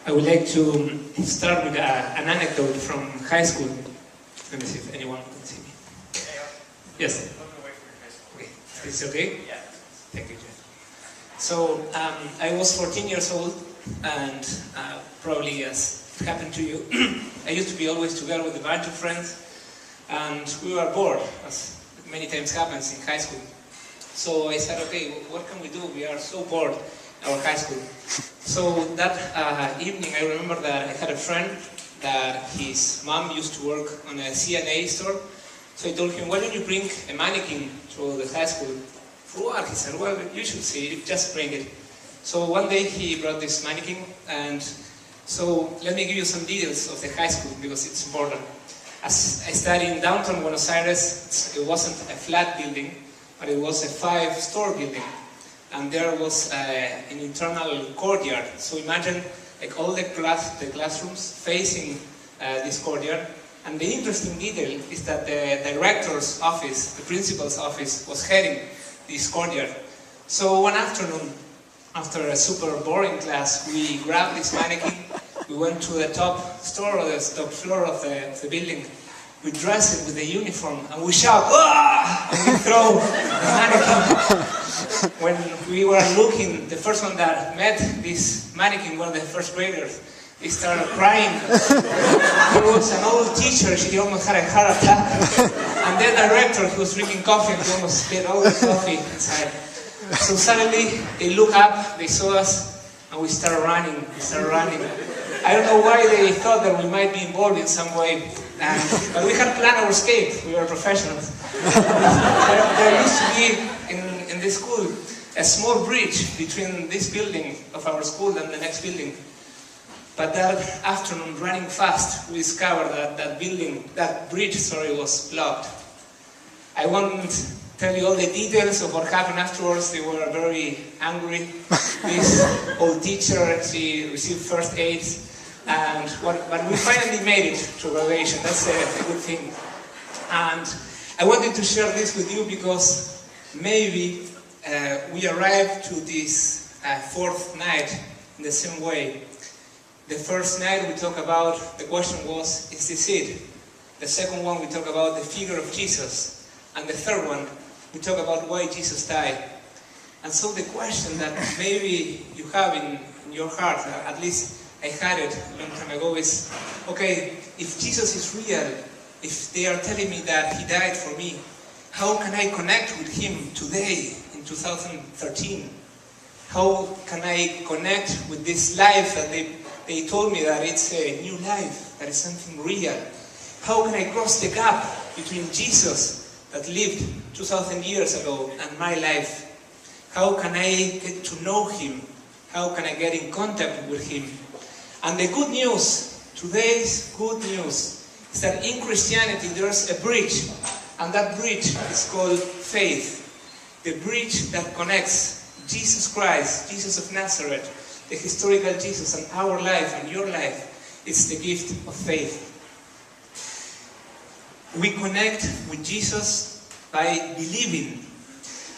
I would like to start with an anecdote from high school. Let me see if anyone can see me. Yes? Okay. Is it okay? Yeah. Thank you, Jeff. So, I was 14 years old, and probably as it happened to you, I used to be always together with a bunch of friends, and we were bored, as many times happens in high school. So I said, okay, what can we do? We are so bored in our high school. So that evening, I remember that I had a friend that his mom used to work on a CNA store. So I told him, why don't you bring a mannequin to the high school? For what? He said, well, you should see it, just bring it. So one day he brought this mannequin, and so let me give you some details of the high school because it's important. As I studied in downtown Buenos Aires, it wasn't a flat building, but it was a 5-store building. And there was an internal courtyard. So imagine like all the classrooms facing this courtyard. And the interesting detail is that the director's office, the principal's office, was heading this courtyard. So one afternoon, after a super boring class, we grabbed this mannequin, we went to the top store, or the top floor of the building, we dressed it with the uniform, and we shout, "Ah!" and we throw the mannequin. When we were looking, the first one that met this mannequin were the first graders. They started crying. There was an old teacher, she almost had a heart attack. And the director, who was drinking coffee, and he almost spilled all the coffee inside. So suddenly, they looked up, they saw us, and we started running. I don't know why they thought that we might be involved in some way. But we had planned our escape. We were professionals. There used to be in the school a small bridge between this building of our school and the next building. But that afternoon, running fast, we discovered that that bridge, was blocked. I won't tell you all the details of what happened afterwards. They were very angry. This old teacher, she received first aid. But we finally made it to graduation. That's a good thing. And I wanted to share this with you because maybe we arrived to this fourth night in the same way. The first night we talked about, the question was, is this it? The second one we talked about the figure of Jesus. And the third one, we talked about why Jesus died. And so the question that maybe you have in your heart, at least I had it a long time ago, is, okay, if Jesus is real, if they are telling me that he died for me, how can I connect with him today in 2013? How can I connect with this life that they told me that it's a new life, that is something real? How can I cross the gap between Jesus that lived 2,000 years ago and my life? How can I get to know him? How can I get in contact with him? And the good news, today's good news, is that in Christianity there's a bridge, and that bridge is called faith. The bridge that connects Jesus Christ, Jesus of Nazareth, the historical Jesus, and our life and your life. It's the gift of faith. We connect with Jesus by believing.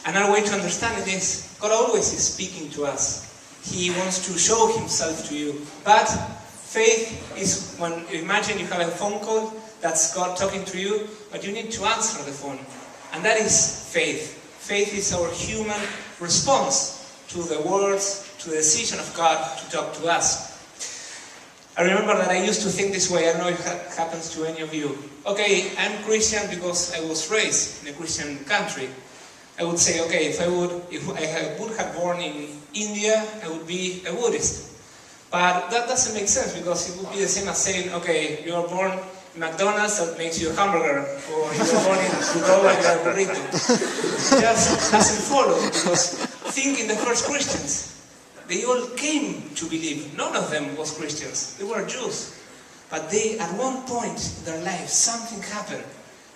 Another way to understand it is, God always is speaking to us. He wants to show himself to you. But faith is when, imagine you have a phone call, that's God talking to you, but you need to answer the phone. And that is faith. Faith is our human response to the words, to the decision of God to talk to us. I remember that I used to think this way. I don't know if it happens to any of you. Okay, I'm Christian because I was raised in a Christian country. I would say, okay, if I would have born in India, I would be a Buddhist. But that doesn't make sense because it would be the same as saying, okay, you are born in McDonald's, that makes you a hamburger, or you are born in Fragua, you are a burrito. It just doesn't follow because think in the first Christians. They all came to believe. None of them was Christians. They were Jews. But they, at one point in their life, something happened,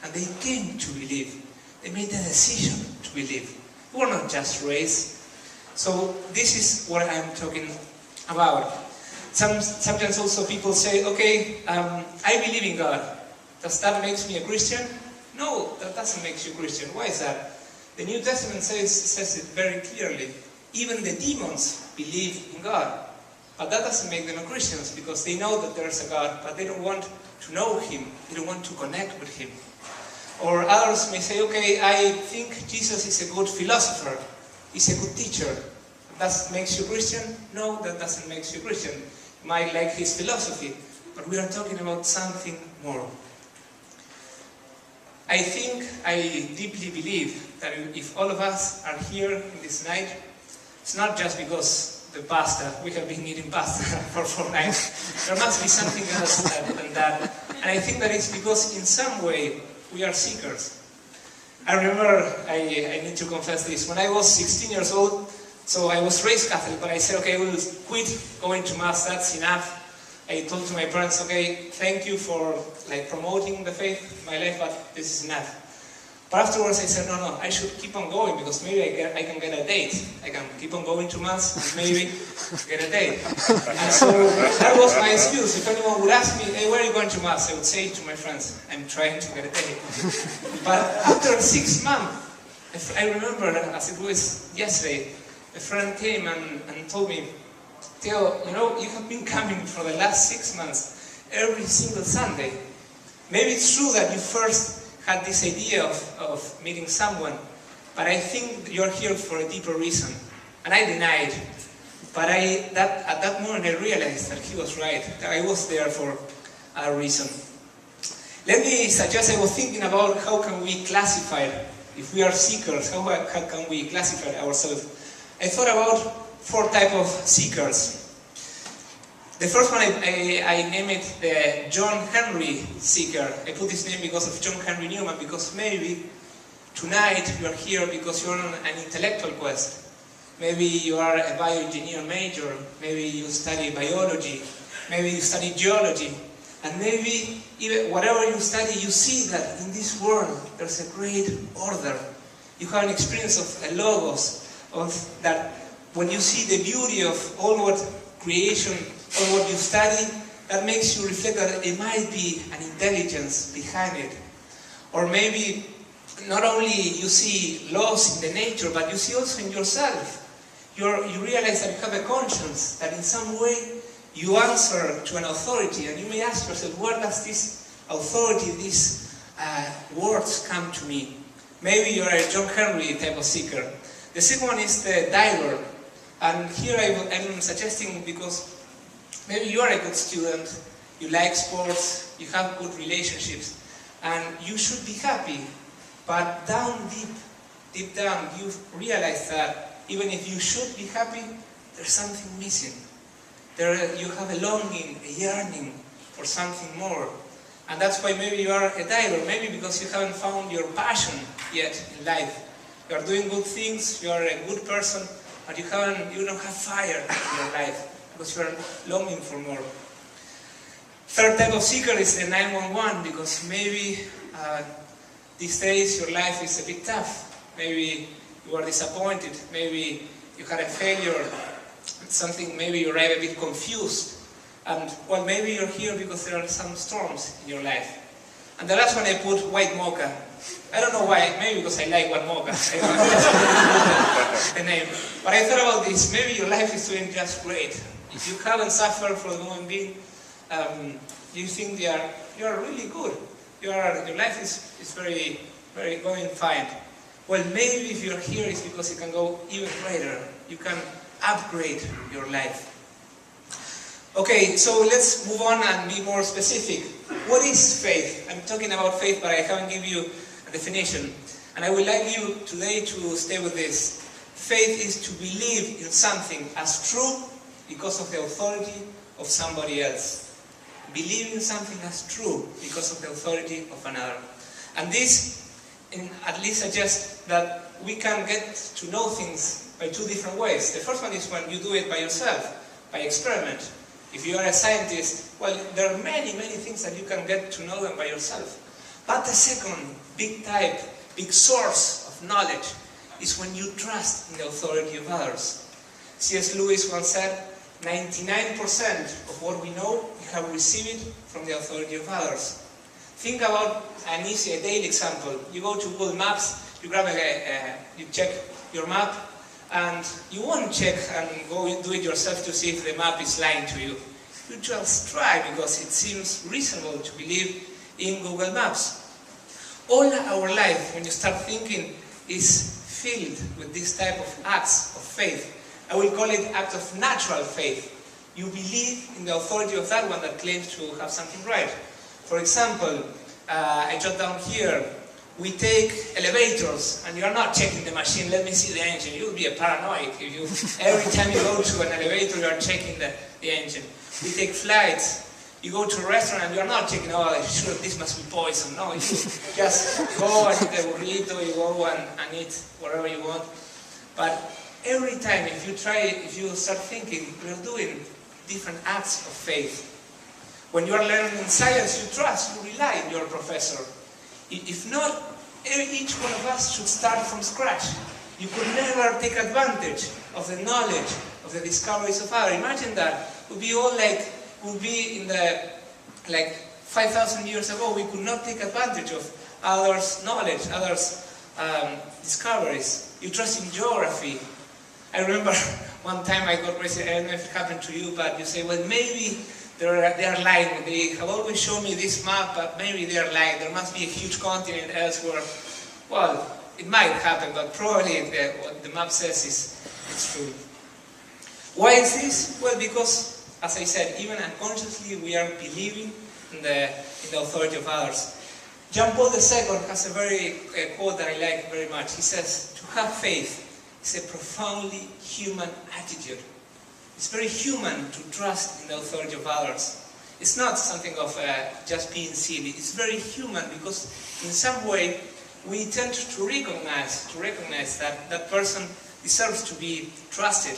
and they came to believe. They made the decision to believe. They were not just raised. So this is what I'm talking about. Sometimes also people say, okay, I believe in God. Does that make me a Christian? No, that doesn't make you a Christian. Why is that? The New Testament says it very clearly. Even the demons believe in God. But that doesn't make them Christians, because they know that there's a God, but they don't want to know Him. They don't want to connect with Him. Or others may say, okay, I think Jesus is a good philosopher. He's a good teacher. That makes you Christian? No, that doesn't make you Christian. You might like his philosophy, but we are talking about something more. I think, I deeply believe that if all of us are here in this night, it's not just because the pasta, we have been eating pasta for 4 nights. There must be something else than that. And I think that it's because in some way we are seekers. I remember, I need to confess this, when I was 16 years old, so I was raised Catholic, but I said, okay, we'll quit going to Mass, that's enough. I told to my parents, okay, thank you for promoting the faith in my life, but this is enough. But afterwards I said, no, I should keep on going, because maybe I can get a date. I can keep on going to Mass and maybe get a date. And so that was my excuse. If anyone would ask me, hey, where are you going to Mass? I would say to my friends, I'm trying to get a date. But after 6 months, I remember, as it was yesterday, a friend came and told me, Teo, you have been coming for the last 6 months, every single Sunday. Maybe it's true that you first had this idea of meeting someone, but I think you're here for a deeper reason. And I denied. But at that moment I realized that he was right, that I was there for a reason. Let me suggest, I was thinking about how can we classify, if we are seekers, how can we classify ourselves? I thought about 4 types of seekers. The first one, I named it the John Henry seeker. I put this name because of John Henry Newman, because maybe tonight you are here because you're on an intellectual quest. Maybe you are a bioengineer major, maybe you study biology, maybe you study geology, and maybe even whatever you study, you see that in this world there's a great order. You have an experience of a logos, of that when you see the beauty of all what creation, all what you study, that makes you reflect that it might be an intelligence behind it. Or maybe not only you see laws in the nature, but you see also in yourself. You realize that you have a conscience, that in some way you answer to an authority, and you may ask yourself, where does this authority, these words come to me? Maybe you're a John Henry type of seeker. The second one is the diver. And here I'm suggesting, because maybe you are a good student, you like sports, you have good relationships, and you should be happy. But deep down, you realize that even if you should be happy, there's something missing. You have a longing, a yearning for something more. And that's why maybe you are a diver, maybe because you haven't found your passion yet in life. You are doing good things, you are a good person, but you don't have fire in your life, because you are longing for more. Third type of seeker is the 911, because maybe these days your life is a bit tough. Maybe you are disappointed, maybe you had a failure, something, maybe you arrive a bit confused. And well, maybe you're here because there are some storms in your life. And the last one I put white mocha. I don't know why, maybe because I like white mocha. I don't know the name. But I thought about this, maybe your life is doing just great. If you haven't suffered for the moment being, you think you are really good. Your life is very, very going fine. Well, maybe if you're here, it's because you can go even greater. You can upgrade your life. Okay, so let's move on and be more specific. What is faith? I'm talking about faith, but I haven't given you a definition. And I would like you today to stay with this. Faith is to believe in something as true because of the authority of somebody else. Believe in something as true because of the authority of another. And this at least suggests that we can get to know things by 2 different ways. The first one is when you do it by yourself, by experiment. If you are a scientist, well, there are many, many things that you can get to know them by yourself. But the second big source of knowledge is when you trust in the authority of others. C.S. Lewis once said, 99% of what we know, we have received from the authority of others. Think about a daily example. You go to Google Maps, you grab you check your map, And you won't check and go do it yourself to see if the map is lying to you. You just try because it seems reasonable to believe in Google Maps. All our life, when you start thinking, is filled with this type of acts of faith. I will call it act of natural faith. You believe in the authority of that one that claims to have something right. For example, I jot down here, we take elevators and you're not checking the machine, let me see the engine. You'll be a paranoid if you, every time you go to an elevator you're checking the engine. We take flights, you go to a restaurant and you're not checking, oh sure this must be poison. No, you just go and eat a burrito, you go and eat whatever you want. But every time if you start thinking, you're doing different acts of faith. When you are learning science, you trust, you rely on your professor. If not, each one of us should start from scratch. You could never take advantage of the knowledge, of the discoveries of others. Imagine that. We'd be all like, we'd be in the, like 5,000 years ago, we could not take advantage of others' knowledge, others' discoveries. You trust in geography. I remember one time I got raised, I don't know if it happened to you, but you say, well, maybe they are lying. They have always shown me this map, but maybe they are lying. There must be a huge continent elsewhere. Well, it might happen, but probably what the map says is true. Why is this? Well, because, as I said, even unconsciously we are believing in the authority of others. John Paul II has a quote that I like very much. He says, to have faith is a profoundly human attitude. It's very human to trust in the authority of others. It's not something of just being silly. It's very human because in some way we tend to recognize that that person deserves to be trusted.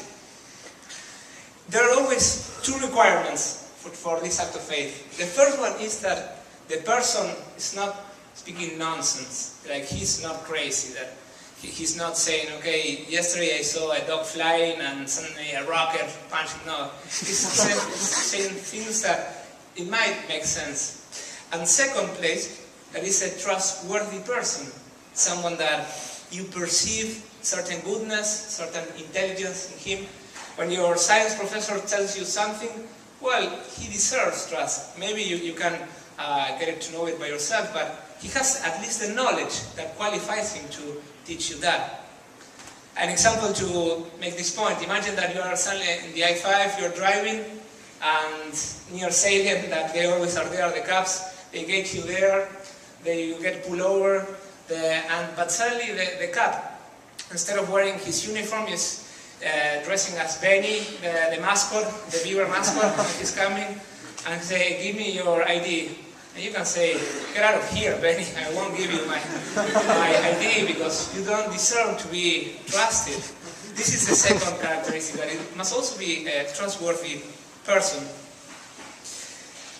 There are always two requirements for this act of faith. The first one is that the person is not speaking nonsense, like he's not crazy, that he's not saying, okay, yesterday I saw a dog flying and suddenly a rocket punched him. No, he's saying things that it might make sense. And second place, that is a trustworthy person, someone that you perceive certain goodness, certain intelligence in him. When your science professor tells you something, well, he deserves trust. Maybe you can get to know it by yourself, but he has at least the knowledge that qualifies him to teach you that. An example to make this point, imagine that you are suddenly in the I-5, you're driving, and near Salem, that they always are there, the cops, they get you there, you get pulled over, but suddenly the cop, instead of wearing his uniform, is dressing as Benny, the mascot, the beaver mascot, when he's coming, and say, give me your ID. And you can say, get out of here, Benny, I won't give you my ID because you don't deserve to be trusted. This is the second characteristic, that it must also be a trustworthy person.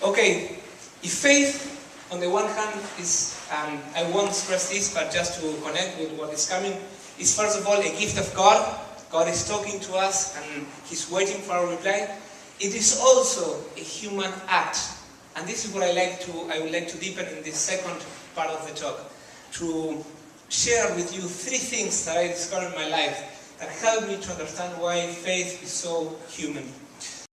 Okay, if faith, on the one hand, is, I won't stress this, but just to connect with what is coming, is first of all a gift of God. God is talking to us and He's waiting for our reply. It is also a human act. And this is what I would like to deepen in this second part of the talk. To share with you 3 things that I discovered in my life that help me to understand why faith is so human.